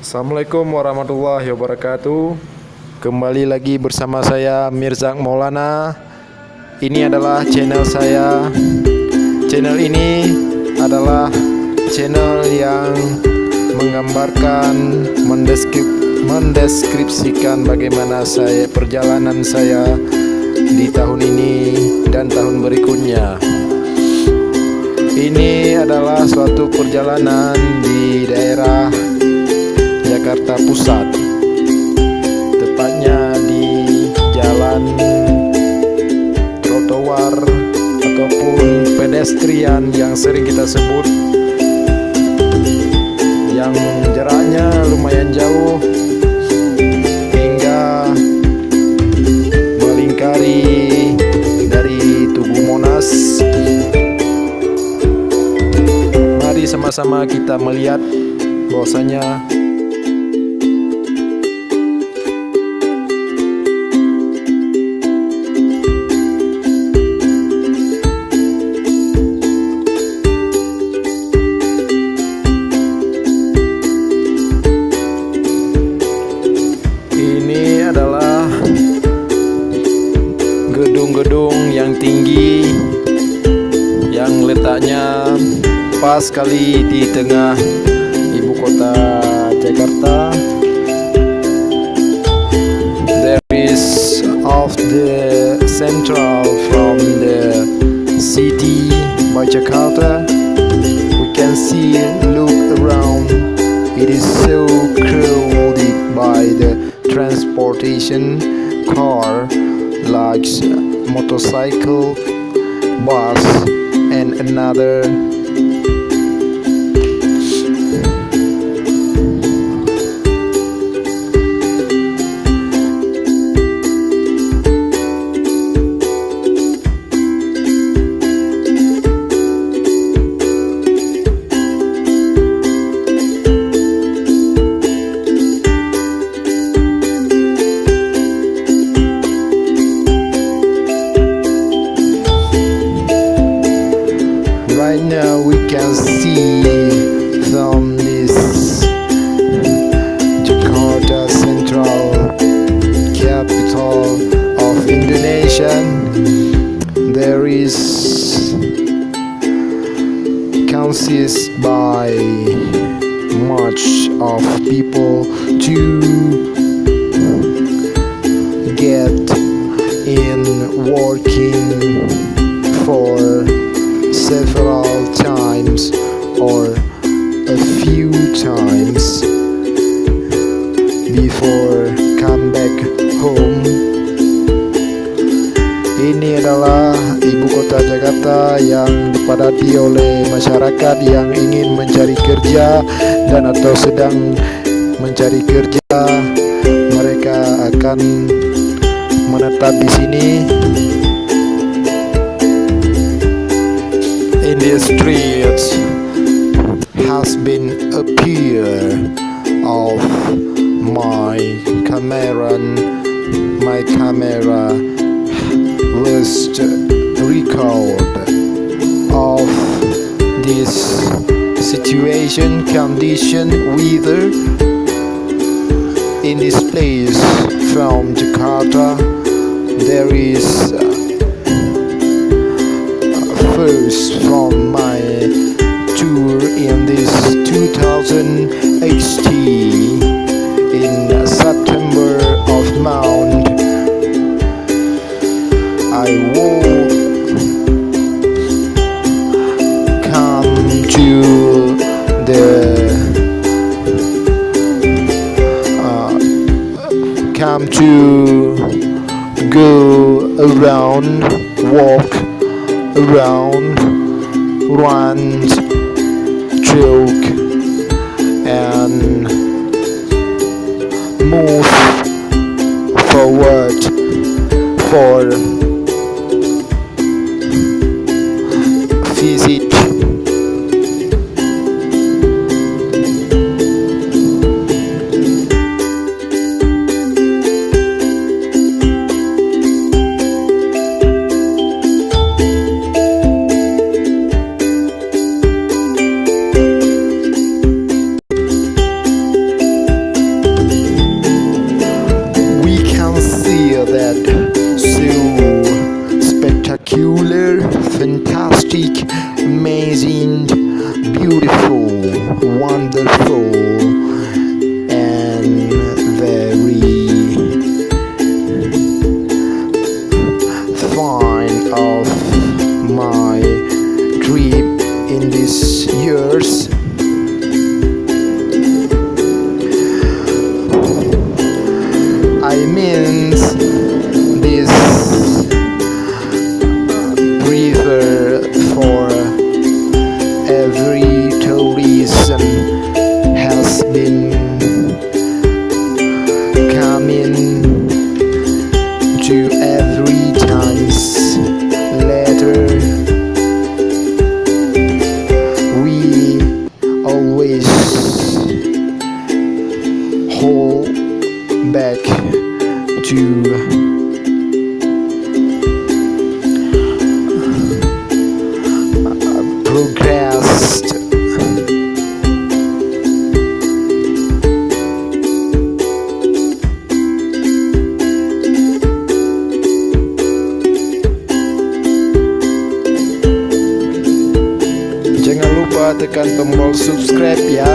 Assalamualaikum warahmatullahi wabarakatuh. Kembali lagi bersama saya Mirzak Maulana. Ini adalah channel saya. Channel ini adalah channel yang menggambarkan, mendeskripsikan bagaimana perjalanan saya di tahun ini dan tahun berikutnya. Ini adalah suatu perjalanan di daerah Jakarta Pusat, tepatnya di jalan trotoar ataupun pedestrian yang sering kita sebut, yang jaraknya lumayan jauh hingga melingkari dari Tugu Monas. Mari sama-sama kita melihat bahwasanya gedung-gedung yang tinggi yang letaknya pas sekali di tengah ibu kota Jakarta. There is of the central from the city by Jakarta. We can see, look around. It is so crowded by the transportation car, like motorcycle, bus, and another. Right now we can see from this Jakarta Central, capital of Indonesia, there is consists by much of people to get in working for several times or a few times before come back home. Ini adalah ibu kota Jakarta yang dipadati oleh masyarakat yang ingin mencari kerja dan atau sedang mencari kerja. Mereka akan menetap di sini. In the streets has been a peer of my camera list record of this situation, condition, weather in this place from Jakarta. There is first from my tour in this 2018 in September of month. I will come to go around, walk around, run, joke, and move forward for visit. years. I mean, this river for every tourism has been coming to every times later. We always hold back to progress. Jangan lupa tekan tombol subscribe ya.